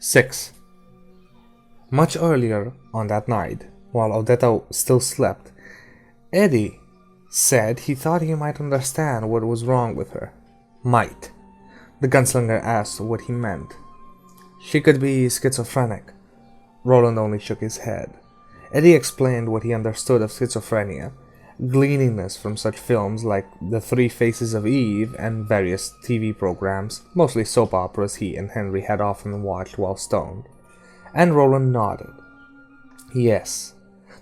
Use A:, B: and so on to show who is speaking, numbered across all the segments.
A: 6. Much earlier on that night, while Odetta still slept, Eddie said he thought he might understand what was wrong with her. Might. The gunslinger asked what he meant. She could be schizophrenic. Roland only shook his head. Eddie explained what he understood of schizophrenia, gleaning this from such films like The Three Faces of Eve and various TV programs, mostly soap operas he and Henry had often watched while stoned. And Roland nodded. Yes,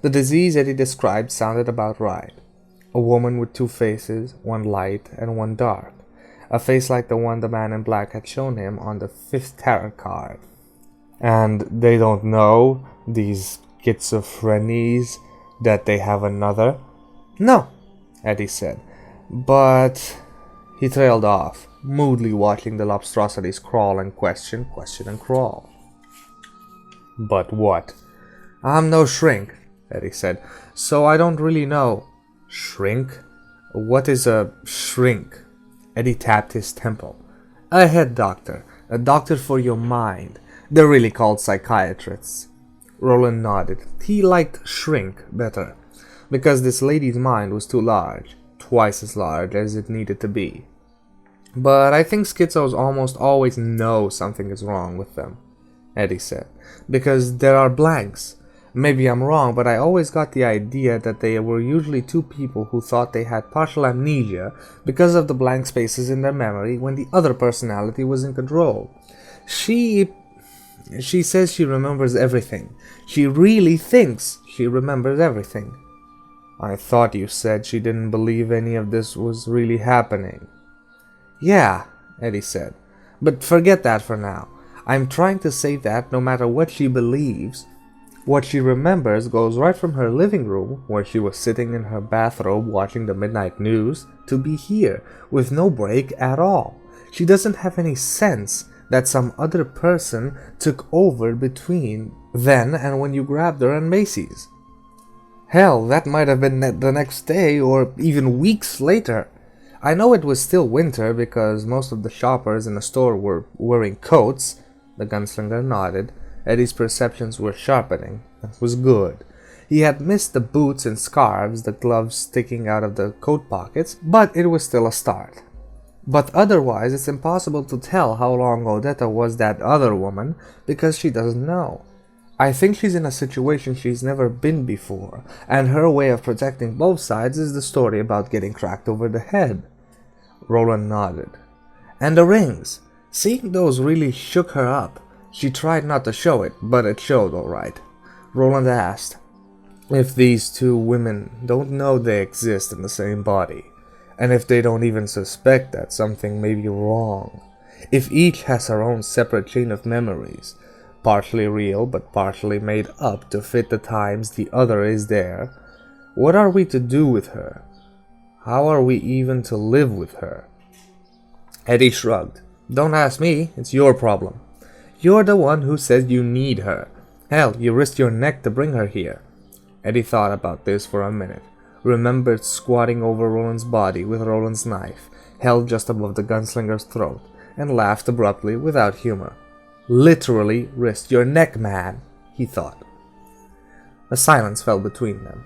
A: the disease Eddie described sounded about right. A woman with two faces, one light and one dark. A face like the one the man in black had shown him on the 5th tarot card. And they don't know, these schizophrenies, that they have another? No, Eddie said, but he trailed off, moodily watching the lobstrosities crawl and question and crawl. But what? I'm no shrink, Eddie said, so I don't really know. Shrink? What is a shrink? Eddie tapped his temple. A head doctor, a doctor for your mind. They're really called psychiatrists. Roland nodded. He liked shrink better, because this lady's mind was too large, twice as large as it needed to be. But I think schizos almost always know something is wrong with them, Eddie said, because there are blanks. Maybe I'm wrong, but I always got the idea that they were usually two people who thought they had partial amnesia because of the blank spaces in their memory when the other personality was in control. She says she remembers everything. She really thinks she remembers everything. I thought you said she didn't believe any of this was really happening. Yeah, Eddie said, but forget that for now. I'm trying to say that no matter what she believes, what she remembers goes right from her living room, where she was sitting in her bathrobe watching the midnight news, to be here, with no break at all. She doesn't have any sense that some other person took over between then and when you grabbed her in Macy's. Hell, that might have been the next day or even weeks later. I know it was still winter because most of the shoppers in the store were wearing coats. The gunslinger nodded. Eddie's perceptions were sharpening. That was good. He had missed the boots and scarves, the gloves sticking out of the coat pockets, but it was still a start. But otherwise, it's impossible to tell how long Odetta was that other woman, because she doesn't know. I think she's in a situation she's never been before, and her way of protecting both sides is the story about getting cracked over the head. Roland nodded. And the rings. Seeing those really shook her up. She tried not to show it, but it showed all right. Roland asked, if these two women don't know they exist in the same body, and if they don't even suspect that something may be wrong, if each has her own separate chain of memories, partially real but partially made up to fit the times the other is there, what are we to do with her? How are we even to live with her? Eddie shrugged. Don't ask me, it's your problem. You're the one who says you need her. Hell, you risked your neck to bring her here. Eddie thought about this for a minute, remembered squatting over Roland's body with Roland's knife held just above the gunslinger's throat, and laughed abruptly without humor. Literally risked your neck, man, he thought. A silence fell between them.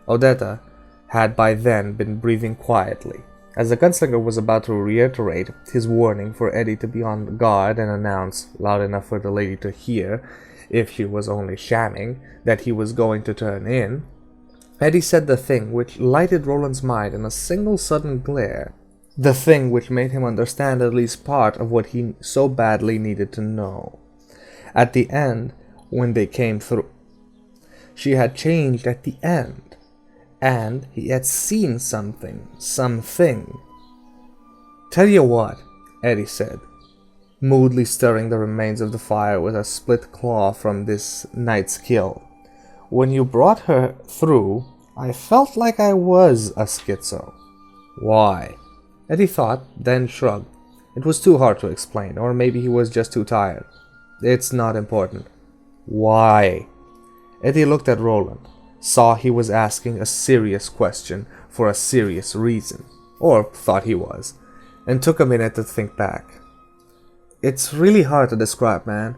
A: Odetta had by then been breathing quietly, as the gunslinger was about to reiterate his warning for Eddie to be on guard and announce, loud enough for the lady to hear, if she was only shamming, that he was going to turn in. Eddie said the thing which lighted Roland's mind in a single sudden glare, the thing which made him understand at least part of what he so badly needed to know. At the end, when they came through, she had changed at the end. And he had seen something. Tell you what, Eddie said, moodily stirring the remains of the fire with a split claw from this night's kill. When you brought her through, I felt like I was a schizo. Why? Eddie thought, then shrugged. It was too hard to explain, or maybe he was just too tired. It's not important. Why? Eddie looked at Roland. Saw he was asking a serious question for a serious reason, or thought he was, and took a minute to think back. It's really hard to describe, man.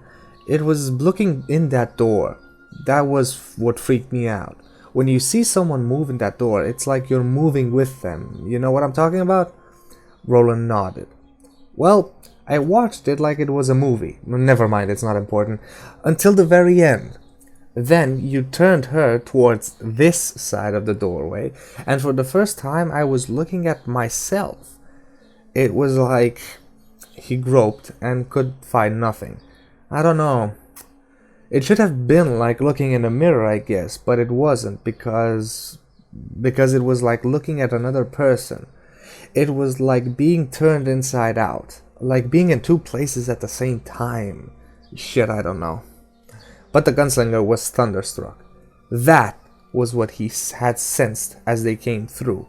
A: It was looking in that door. That was what freaked me out. When you see someone move in that door, it's like you're moving with them. You know what I'm talking about? Roland nodded. Well, I watched it like it was a movie. Never mind, it's not important. Until the very end. Then you turned her towards this side of the doorway, and for the first time I was looking at myself. It was like he groped and could find nothing. I don't know. It should have been like looking in a mirror, I guess, but it wasn't because it was like looking at another person. It was like being turned inside out, like being in two places at the same time. Shit, I don't know. But the gunslinger was thunderstruck. That was what he had sensed as they came through.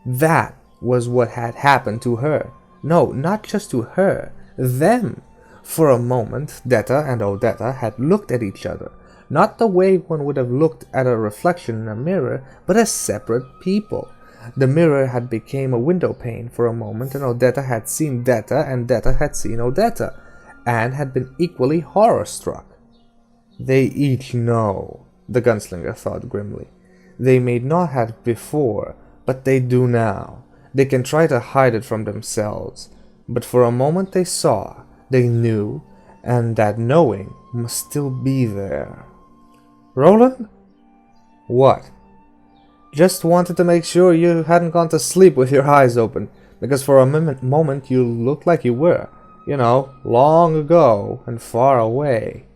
A: That was what had happened to her. No, not just to her, them. For a moment, Detta and Odetta had looked at each other, not the way one would have looked at a reflection in a mirror, but as separate people. The mirror had become a window pane for a moment, and Odetta had seen Detta, and Detta had seen Odetta, and had been equally horror-struck. They each know, the gunslinger thought grimly. They may not have before, but they do now. They can try to hide it from themselves, but for a moment they saw, they knew, and that knowing must still be there. Roland? What? Just wanted to make sure you hadn't gone to sleep with your eyes open, because for a moment you looked like you were, you know, long ago and far away.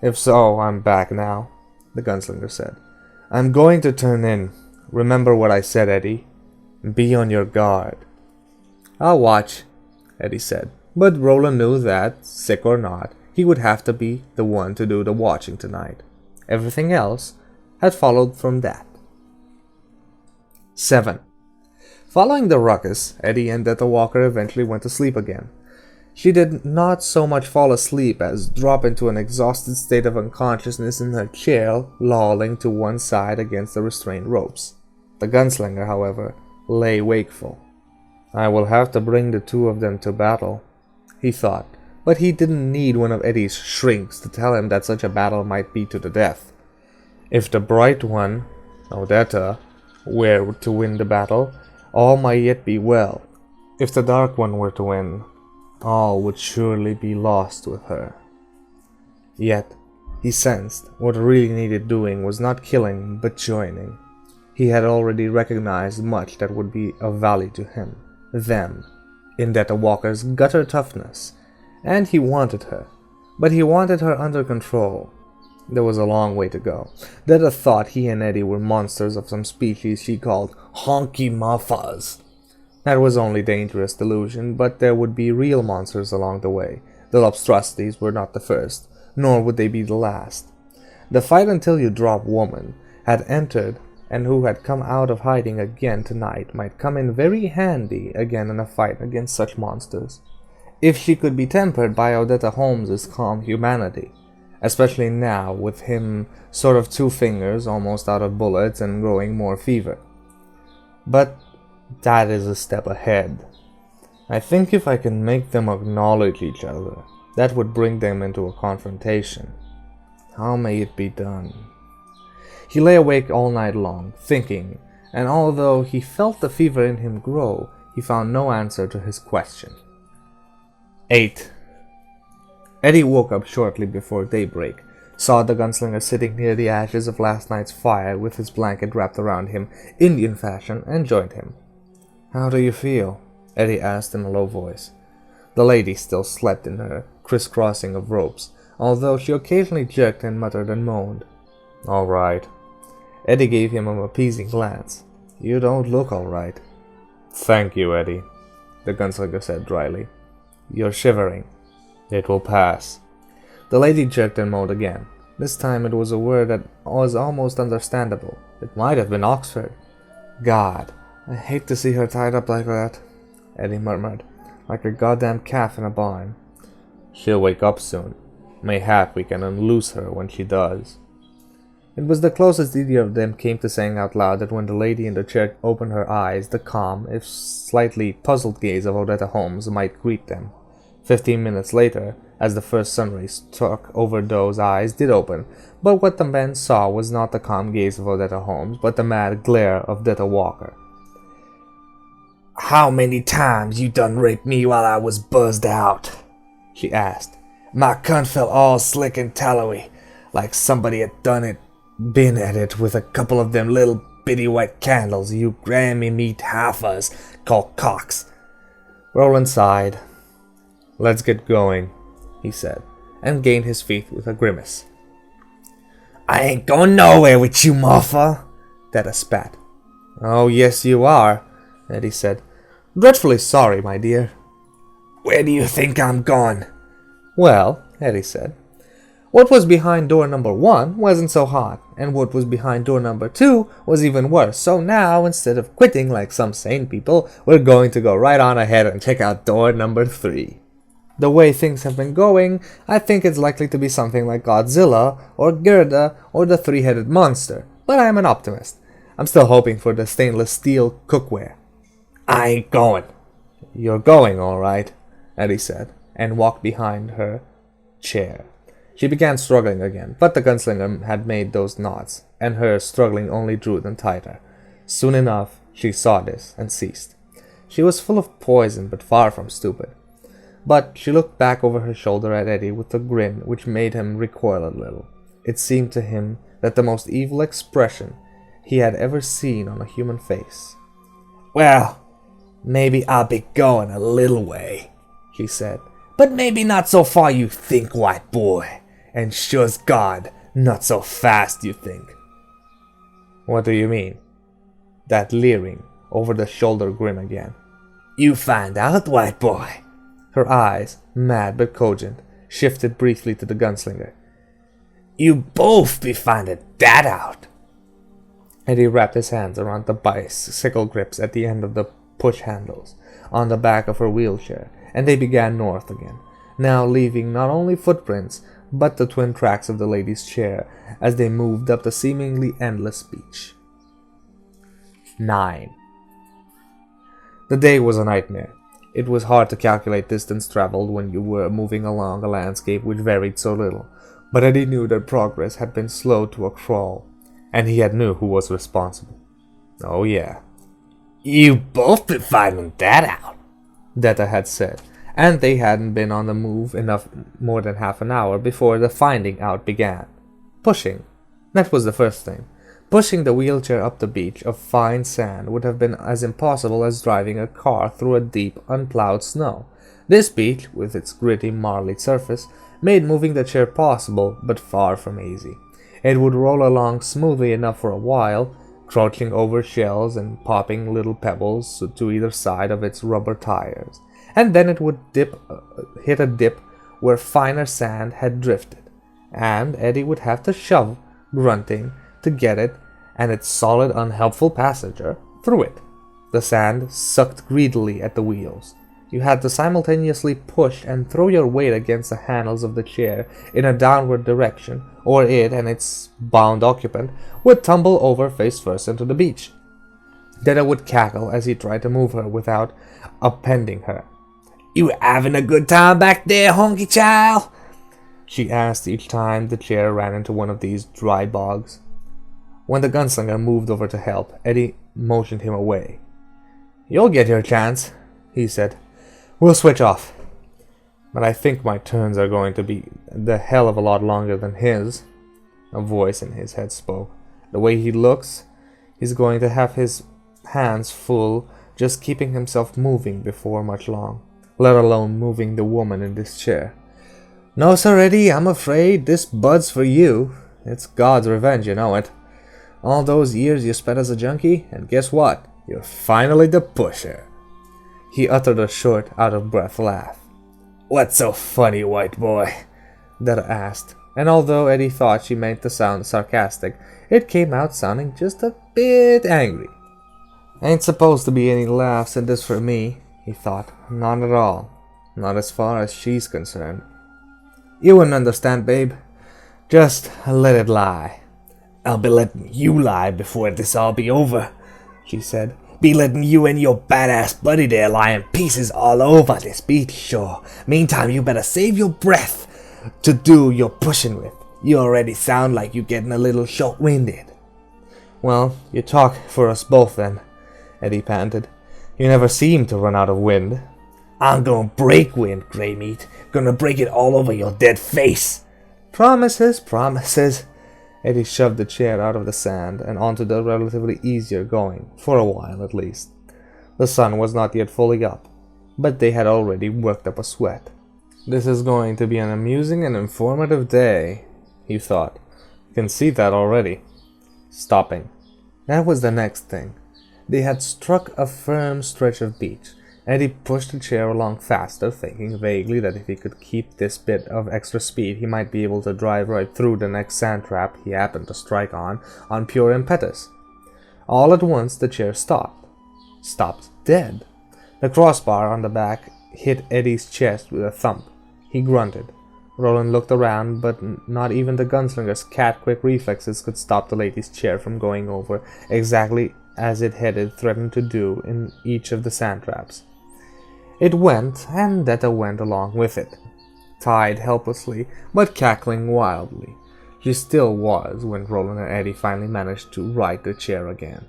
A: If so, I'm back now, the gunslinger said. I'm going to turn in. Remember what I said, Eddie. Be on your guard. I'll watch, Eddie said. But Roland knew that, sick or not, he would have to be the one to do the watching tonight. Everything else had followed from that. 7. Following the ruckus, Eddie and Detta Walker eventually went to sleep again. She did not so much fall asleep as drop into an exhausted state of unconsciousness in her chair, lolling to one side against the restrained ropes. The gunslinger, however, lay wakeful. I will have to bring the two of them to battle, he thought, but he didn't need one of Eddie's shrinks to tell him that such a battle might be to the death. If the bright one, Odetta, were to win the battle, all might yet be well. If the dark one were to win, all would surely be lost with her. Yet, he sensed what really needed doing was not killing, but joining. He had already recognized much that would be of value to him, them, in Detta Walker's gutter toughness, and he wanted her, but he wanted her under control. There was a long way to go. Detta thought he and Eddie were monsters of some species she called honky muffas. That was only dangerous delusion, but there would be real monsters along the way. The Lobstrosities were not the first, nor would they be the last. The fight until you drop woman had entered, and who had come out of hiding again tonight might come in very handy again in a fight against such monsters, if she could be tempered by Odetta Holmes's calm humanity, especially now with him sort of 2 fingers almost out of bullets and growing more fever. But that is a step ahead. I think if I can make them acknowledge each other, that would bring them into a confrontation. How may it be done? He lay awake all night long, thinking, and although he felt the fever in him grow, he found no answer to his question. 8. Eddie woke up shortly before daybreak, saw the gunslinger sitting near the ashes of last night's fire with his blanket wrapped around him, Indian fashion, and joined him. How do you feel? Eddie asked in a low voice. The lady still slept in her crisscrossing of ropes, although she occasionally jerked and muttered and moaned. All right. Eddie gave him an appeasing glance. You don't look all right. Thank you, Eddie, the gunslinger said dryly. You're shivering. It will pass. The lady jerked and moaned again. This time it was a word that was almost understandable. It might have been Oxford. God, I hate to see her tied up like that, Eddie murmured, like a goddamn calf in a barn. She'll wake up soon. Mayhap we can unloose her when she does. It was the closest either of them came to saying out loud that when the lady in the chair opened her eyes, the calm, if slightly puzzled gaze of Odetta Holmes might greet them. 15 minutes later, as the first sunray struck over those eyes did open, but what the men saw was not the calm gaze of Odetta Holmes, but the mad glare of Detta Walker.
B: "How many times you done raped me while I was buzzed out?" she asked. "My cunt felt all slick and tallowy, like somebody had been at it with a couple of them little bitty white candles you Grammy meat halfas call cocks."
A: Roland sighed. "Let's get going," he said, and gained his feet with a grimace.
B: "I ain't going nowhere with you, Martha,"
A: Detta spat. "Oh, yes you are," Eddie said. "Dreadfully sorry, my dear."
B: "Where do you think I'm going?"
A: "Well," Eddie said, "what was behind door number 1 wasn't so hot, and what was behind door number 2 was even worse, so now, instead of quitting like some sane people, we're going to go right on ahead and check out door number 3. The way things have been going, I think it's likely to be something like Godzilla, or Gerda, or the three-headed monster, but I'm an optimist. I'm still hoping for the stainless steel cookware."
B: "I ain't going."
A: "You're going, all right," Eddie said, and walked behind her chair. She began struggling again, but the gunslinger had made those knots, and her struggling only drew them tighter. Soon enough, she saw this and ceased. She was full of poison, but far from stupid. But she looked back over her shoulder at Eddie with a grin which made him recoil a little. It seemed to him that the most evil expression he had ever seen on a human face.
B: "Well, maybe I'll be going a little way," she said. "But maybe not so far you think, white boy. And sure's God, not so fast you think."
A: "What do you mean?" That leering, over-the-shoulder grin again.
B: "You find out, white boy."
A: Her eyes, mad but cogent, shifted briefly to the gunslinger.
B: "You both be finding that out."
A: Eddie wrapped his hands around the bicycle grips at the end of the push handles on the back of her wheelchair, and they began north again, now leaving not only footprints, but the twin tracks of the lady's chair as they moved up the seemingly endless beach. 9. The day was a nightmare. It was hard to calculate distance traveled when you were moving along a landscape which varied so little, but Eddie knew that progress had been slow to a crawl, and he had knew who was responsible. Oh yeah.
B: "You both been finding that out,"
A: Detta had said, and they hadn't been on the move enough more than half an hour before the finding out began. Pushing. That was the first thing. Pushing the wheelchair up the beach of fine sand would have been as impossible as driving a car through a deep, unplowed snow. This beach, with its gritty, marly surface, made moving the chair possible, but far from easy. It would roll along smoothly enough for a while, crouching over shells and popping little pebbles to either side of its rubber tires, and then it would hit a dip where finer sand had drifted, and Eddie would have to shove, grunting, to get it and its solid, unhelpful passenger through it. The sand sucked greedily at the wheels. You had to simultaneously push and throw your weight against the handles of the chair in a downward direction, or it and its bound occupant would tumble over face first into the beach. Detta would cackle as he tried to move her without upending her.
B: "You having a good time back there, honky child?"
A: she asked each time the chair ran into one of these dry bogs. When the gunslinger moved over to help, Eddie motioned him away. "You'll get your chance," he said. "We'll switch off. But I think my turns are going to be the hell of a lot longer than his." A voice in his head spoke. "The way he looks, he's going to have his hands full just keeping himself moving before much long, let alone moving the woman in this chair. No, sir, Eddie, I'm afraid this bud's for you. It's God's revenge, you know it. All those years you spent as a junkie, and guess what? You're finally the pusher." He uttered a short, out-of-breath laugh.
B: "What's so funny, white boy?"
A: Detta asked, and although Eddie thought she meant to sound sarcastic, it came out sounding just a bit angry. "Ain't supposed to be any laughs in this for me," he thought. "Not at all. Not as far as she's concerned. You wouldn't understand, babe. Just let it lie."
B: "I'll be letting you lie before this all be over," she said. be letting you and your badass buddy there lie in pieces all over this beach shore. Meantime, you better save your breath to do your pushing with. You already sound like you're getting a little short-winded.
A: Well, you talk for us both then, Eddie panted. You never seem to run out of wind.
B: I'm gonna break wind, Grey Meat. Gonna break it all over your dead face.
A: Promises, promises. Eddie shoved the chair out of the sand and onto the relatively easier going, for a while at least. The sun was not yet fully up, but they had already worked up a sweat. This is going to be an amusing and informative day, he thought. You can see that already. Stopping. That was the next thing. They had struck a firm stretch of beach. Eddie pushed the chair along faster, thinking vaguely that if he could keep this bit of extra speed, he might be able to drive right through the next sand trap he happened to strike on pure impetus. All at once, the chair stopped. Stopped dead. The crossbar on the back hit Eddie's chest with a thump. He grunted. Roland looked around, but not even the gunslinger's cat-quick reflexes could stop the lady's chair from going over exactly as it had threatened to do in each of the sand traps. It went, and Detta went along with it, tied helplessly, but cackling wildly. She still was when Roland and Eddie finally managed to right the chair again.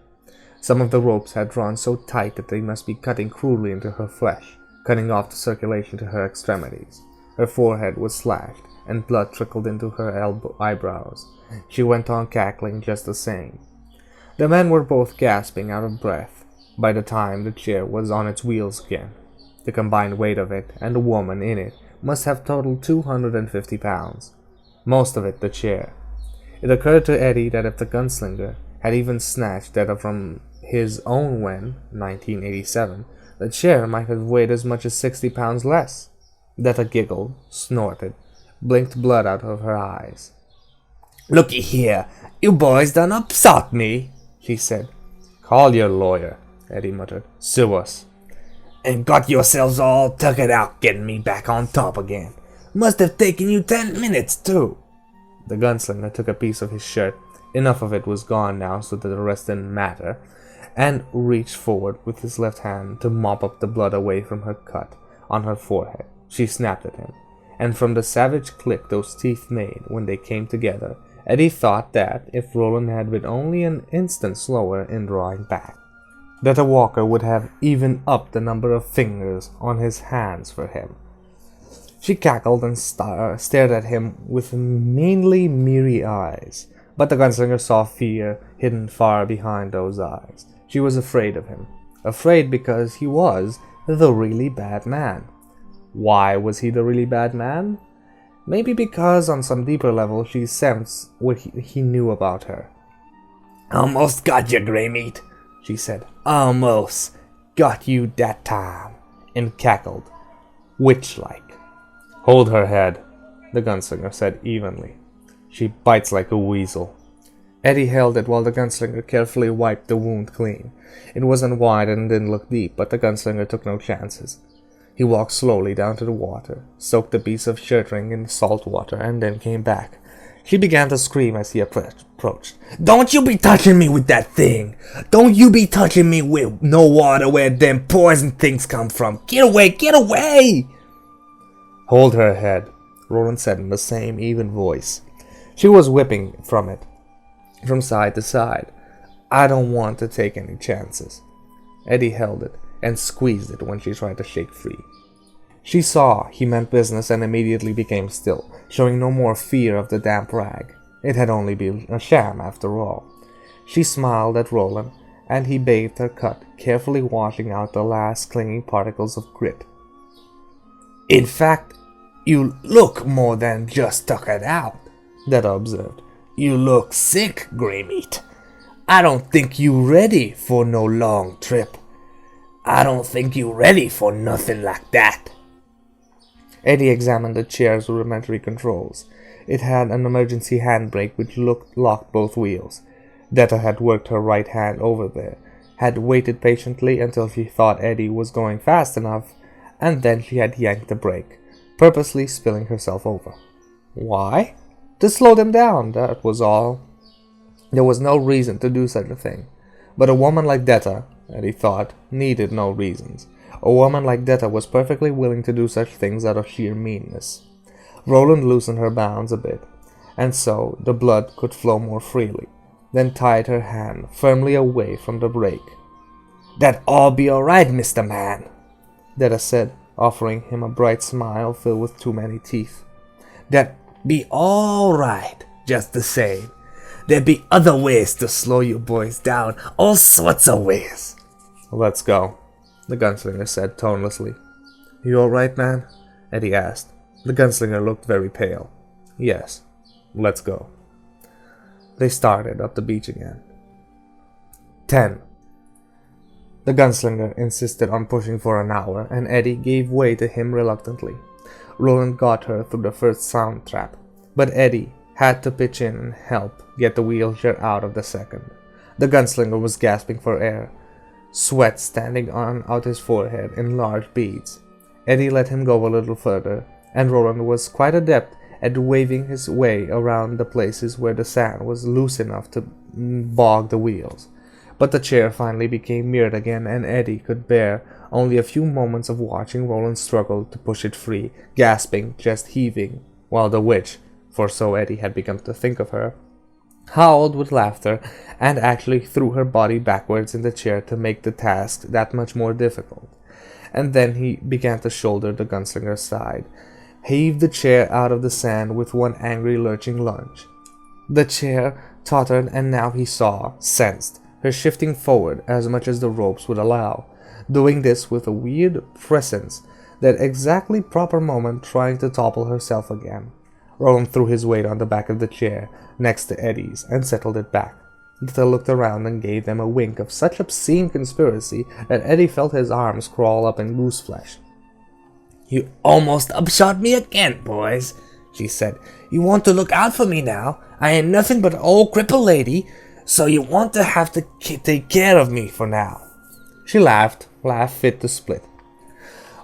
A: Some of the ropes had drawn so tight that they must be cutting cruelly into her flesh, cutting off the circulation to her extremities. Her forehead was slashed, and blood trickled into her eyebrows. She went on cackling just the same. The men were both gasping out of breath by the time the chair was on its wheels again. The combined weight of it and the woman in it must have totaled 250 pounds. Most of it the chair. It occurred to Eddie that if the gunslinger had even snatched Detta from his own when, 1987, the chair might have weighed as much as 60 pounds less. Detta giggled, snorted, blinked blood out of her eyes.
B: "Looky here, you boys done upsot me," she said.
A: "Call your lawyer," Eddie muttered. "Sue us."
B: "And got yourselves all tuckered out getting me back on top again. Must have taken you 10 minutes, too."
A: The gunslinger took a piece of his shirt, enough of it was gone now so that the rest didn't matter, and reached forward with his left hand to mop up the blood away from her cut on her forehead. She snapped at him, and from the savage click those teeth made when they came together, Eddie thought that, if Roland had been only an instant slower in drawing back, that a walker would have even upped the number of fingers on his hands for him. She cackled and stared at him with mainly merry eyes, but the gunslinger saw fear hidden far behind those eyes. She was afraid of him, afraid because he was the really bad man. Why was he the really bad man? Maybe because on some deeper level she sensed what he knew about her.
B: "Almost got you, Grey Meat," she said. "Almost got you that time," and cackled, witch-like.
A: "Hold her head," the gunslinger said evenly. "She bites like a weasel." Eddie held it while the gunslinger carefully wiped the wound clean. It wasn't wide and didn't look deep, but the gunslinger took no chances. He walked slowly down to the water, soaked the piece of shirt ring in salt water, and then came back. She began to scream as he approached.
B: "Don't you be touching me with that thing! Don't you be touching me with no water where them poison things come from! Get away! Get away!"
A: "Hold her head," Roland said in the same even voice. She was whipping from side to side. "I don't want to take any chances." Eddie held it and squeezed it when she tried to shake free. She saw he meant business and immediately became still, showing no more fear of the damp rag. It had only been a sham after all. She smiled at Roland, and he bathed her cut, carefully washing out the last clinging particles of grit.
B: "In fact, you look more than just tuckered out," Detta observed. "You look sick, Grey Meat. I don't think you ready for no long trip. I don't think you ready for nothing like that."
A: Eddie examined the chair's rudimentary controls. It had an emergency handbrake which locked both wheels. Detta had worked her right hand over there, had waited patiently until she thought Eddie was going fast enough, and then she had yanked the brake, purposely spilling herself over. Why? To slow them down, that was all. There was no reason to do such a thing, but a woman like Detta, Eddie thought, needed no reasons. A woman like Detta was perfectly willing to do such things out of sheer meanness. Roland loosened her bounds a bit, and so the blood could flow more freely, then tied her hand firmly away from the brake.
B: "That all be all right, Mr. Man,"
A: Detta said, offering him a bright smile filled with too many teeth.
B: "That be all right, just the same. There be other ways to slow you boys down, all sorts of ways."
A: "Let's go," the gunslinger said tonelessly. "You all right, man?" Eddie asked. The gunslinger looked very pale. "Yes, let's go." They started up the beach again. 10. The gunslinger insisted on pushing for an hour, and Eddie gave way to him reluctantly. Roland got her through the first sound trap, but Eddie had to pitch in and help get the wheelchair out of the second. The gunslinger was gasping for air, sweat standing on out his forehead in large beads. Eddie let him go a little further, and Roland was quite adept at waving his way around the places where the sand was loose enough to bog the wheels. But the chair finally became mirrored again, and Eddie could bear only a few moments of watching Roland struggle to push it free, gasping, chest heaving, while the witch, for so Eddie had begun to think of her, howled with laughter and actually threw her body backwards in the chair to make the task that much more difficult. And then he began to shoulder the gunslinger's side, heaved the chair out of the sand with one angry lurching lunge. The chair tottered, and now he sensed, her shifting forward as much as the ropes would allow, doing this with a weird presence, that exactly proper moment trying to topple herself again. Roland threw his weight on the back of the chair next to Eddie's and settled it back. Detta looked around and gave them a wink of such obscene conspiracy that Eddie felt his arms crawl up in goose flesh.
B: "You almost upshot me again, boys," she said. "You want to look out for me now. I ain't nothing but an old crippled lady, so you want to have to take care of me for now."
A: She laughed fit to split.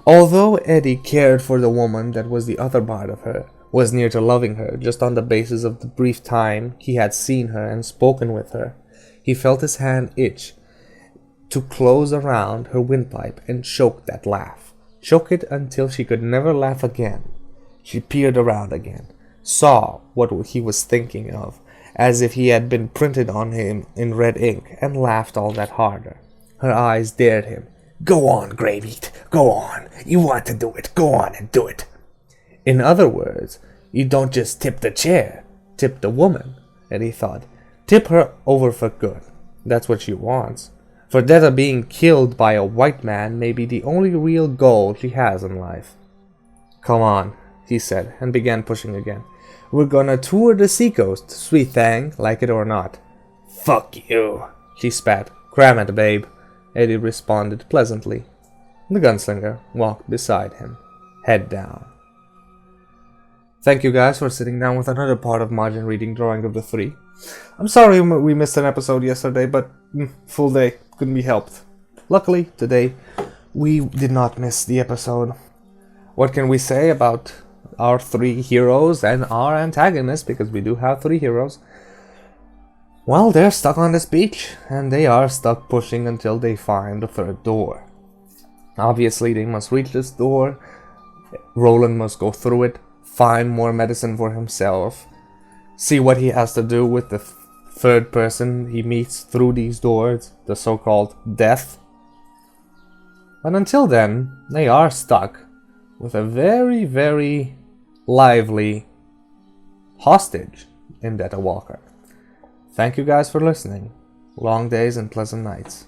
A: Although Eddie cared for the woman that was the other part of her, was near to loving her just on the basis of the brief time he had seen her and spoken with her, he felt his hand itch to close around her windpipe and choke that laugh. Choke it until she could never laugh again. She peered around again, saw what he was thinking of, as if he had been printed on him in red ink, and laughed all that harder. Her eyes dared him.
B: "Go on, Gravy, go on. You want to do it, go on and do it."
A: In other words, you don't just tip the chair, tip the woman, Eddie thought. Tip her over for good. That's what she wants. For Detta being killed by a white man may be the only real goal she has in life. "Come on," he said, and began pushing again. "We're gonna tour the seacoast, sweet thing, like it or not."
B: "Fuck you,"
A: she spat. "Cram it, babe," Eddie responded pleasantly. The gunslinger walked beside him, head down. Thank you guys for sitting down with another part of Majin reading Drawing of the Three. I'm sorry we missed an episode yesterday, but full day, couldn't be helped. Luckily, today, we did not miss the episode. What can we say about our three heroes and our antagonist, because we do have three heroes? Well, they're stuck on this beach, and they are stuck pushing until they find the third door. Obviously, they must reach this door. Roland must go through it, find more medicine for himself, see what he has to do with the third person he meets through these doors, the so-called death. But until then, they are stuck with a very, very lively hostage in Detta Walker. Thank you guys for listening. Long days and pleasant nights.